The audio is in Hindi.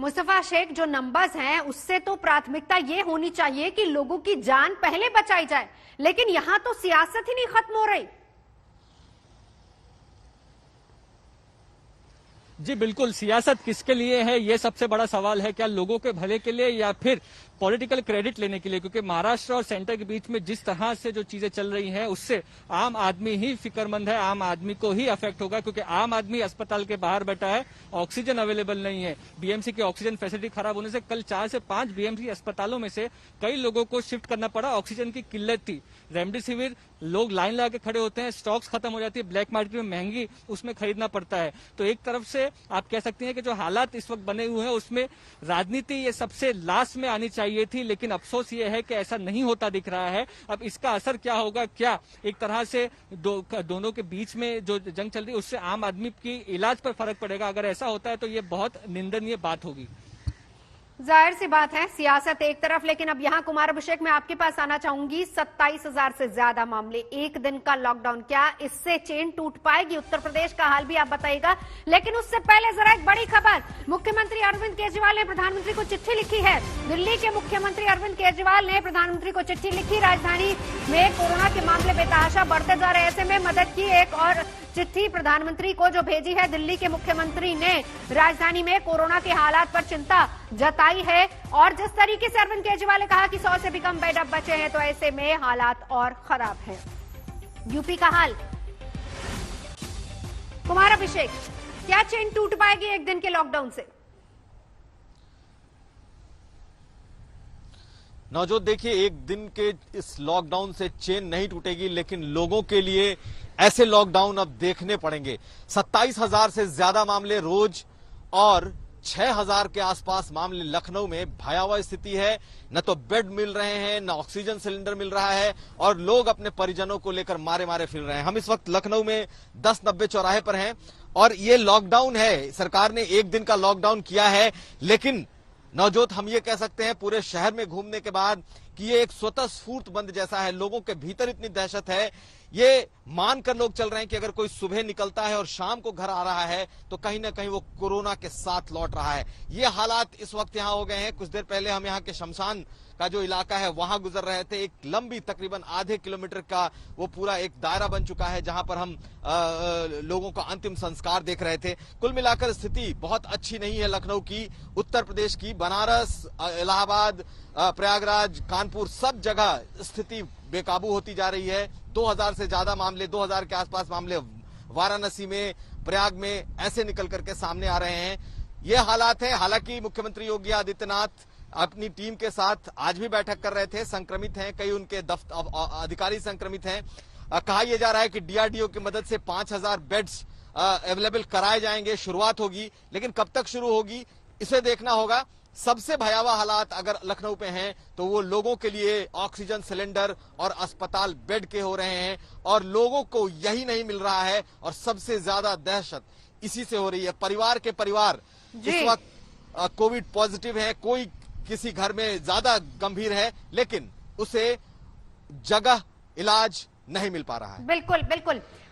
मुस्तफा शेख, जो नंबर्स हैं उससे तो प्राथमिकता ये होनी चाहिए कि लोगों की जान पहले बचाई जाए, लेकिन यहां तो सियासत ही नहीं खत्म हो रही। जी बिल्कुल, सियासत किसके लिए है ये सबसे बड़ा सवाल है। क्या लोगों के भले के लिए या फिर पॉलिटिकल क्रेडिट लेने के लिए? क्योंकि महाराष्ट्र और सेंटर के बीच में जिस तरह से जो चीजें चल रही हैं उससे आम आदमी ही फिक्रमंद है, आम आदमी को ही अफेक्ट होगा, क्योंकि आम आदमी अस्पताल के बाहर बैठा है, ऑक्सीजन अवेलेबल नहीं है। बीएमसी की ऑक्सीजन फैसिलिटी खराब होने से कल 4 से 5 बीएमसी अस्पतालों में से कई लोगों को शिफ्ट करना पड़ा। ऑक्सीजन की किल्लत थी, रेमडेसिविर लोग लाइन लगा के खड़े होते हैं, स्टॉक्स खत्म हो जाती है, ब्लैक मार्केट में महंगी उसमें खरीदना पड़ता है। तो एक तरफ से आप कह सकते हैं कि जो हालात इस वक्त बने हुए हैं उसमें राजनीति ये सबसे लास्ट में आनी चाहिए थी, लेकिन अफसोस ये है कि ऐसा नहीं होता दिख रहा है। अब इसका असर क्या होगा? क्या एक तरह से दोनों के बीच में जो जंग चल रही है उससे आम आदमी की इलाज पर फर्क पड़ेगा? अगर ऐसा होता है तो ये बहुत निंदनीय बात होगी। जाहिर सी बात है, सियासत एक तरफ, लेकिन अब यहां कुमार अभिषेक मैं आपके पास आना चाहूंगी। 27,000 से ज्यादा मामले, एक दिन का लॉकडाउन, क्या इससे चेन टूट पाएगी? उत्तर प्रदेश का हाल भी आप बताइएगा, लेकिन उससे पहले जरा एक बड़ी खबर। मुख्यमंत्री अरविंद केजरीवाल ने प्रधानमंत्री को चिट्ठी लिखी है। दिल्ली के मुख्यमंत्री अरविंद केजरीवाल ने प्रधानमंत्री को चिट्ठी लिखी। राजधानी में कोरोना के मामले बेतहाशा बढ़ते जा रहे, ऐसे में मदद की एक और चिट्ठी प्रधानमंत्री को जो भेजी है दिल्ली के मुख्यमंत्री ने, राजधानी में कोरोना के हालात पर चिंता जताई है। और जिस तरीके से अरविंद केजरीवाल ने कहा कि 100 से भी कम बेड अब बचे हैं, तो ऐसे में हालात और खराब हैं। यूपी का हाल, कुमार अभिषेक, क्या चेन टूट पाएगी एक दिन के लॉकडाउन से? नवजोत, देखिए, एक दिन के इस लॉकडाउन से चेन नहीं टूटेगी, लेकिन लोगों के लिए ऐसे लॉकडाउन अब देखने पड़ेंगे। 27,000 से ज्यादा मामले रोज और 6,000 के आसपास मामले लखनऊ में। भयावह स्थिति है, न तो बेड मिल रहे हैं, न ऑक्सीजन सिलेंडर मिल रहा है, और लोग अपने परिजनों को लेकर मारे मारे फिर रहे हैं। हम इस वक्त लखनऊ में 1090 चौराहे पर हैं और ये लॉकडाउन है। सरकार ने एक दिन का लॉकडाउन किया है, लेकिन नवजोत, हम ये कह सकते हैं पूरे शहर में घूमने के बाद कि ये एक स्वतः स्फूर्त बंद जैसा है। लोगों के भीतर इतनी दहशत है, ये मानकर लोग चल रहे हैं कि अगर कोई सुबह निकलता है और शाम को घर आ रहा है तो कहीं ना कहीं वो कोरोना के साथ लौट रहा है। ये हालात इस वक्त यहाँ हो गए हैं। कुछ देर पहले हम यहाँ के शमशान का जो इलाका है वहां गुजर रहे थे। एक लंबी तकरीबन आधे किलोमीटर का वो पूरा एक दायरा बन चुका है जहां पर हम लोगों का अंतिम संस्कार देख रहे थे। कुल मिलाकर स्थिति बहुत अच्छी नहीं है लखनऊ की, उत्तर प्रदेश की। बनारस, इलाहाबाद, प्रयागराज, कानपुर, सब जगह स्थिति बेकाबू होती जा रही है। 2,000 से ज्यादा मामले, 2,000 के आसपास मामले वाराणसी में, प्रयाग में ऐसे निकल करके सामने आ रहे हैं। ये हालात है। हालांकि मुख्यमंत्री योगी आदित्यनाथ अपनी टीम के साथ आज भी बैठक कर रहे थे। संक्रमित हैं, कई उनके अधिकारी संक्रमित हैं। कहा यह जा रहा है कि डीआरडीओ की मदद से 5,000 बेड्स अवेलेबल कराए जाएंगे। शुरुआत होगी, लेकिन कब तक शुरू होगी इसे देखना होगा। सबसे भयावह हालात अगर लखनऊ पे हैं तो वो लोगों के लिए ऑक्सीजन सिलेंडर और अस्पताल बेड के हो रहे हैं, और लोगों को यही नहीं मिल रहा है। और सबसे ज्यादा दहशत इसी से हो रही है। परिवार के परिवार इस वक्त कोविड पॉजिटिव है, कोई किसी घर में ज्यादा गंभीर है, लेकिन उसे जगह, इलाज नहीं मिल पा रहा है। बिल्कुल बिल्कुल।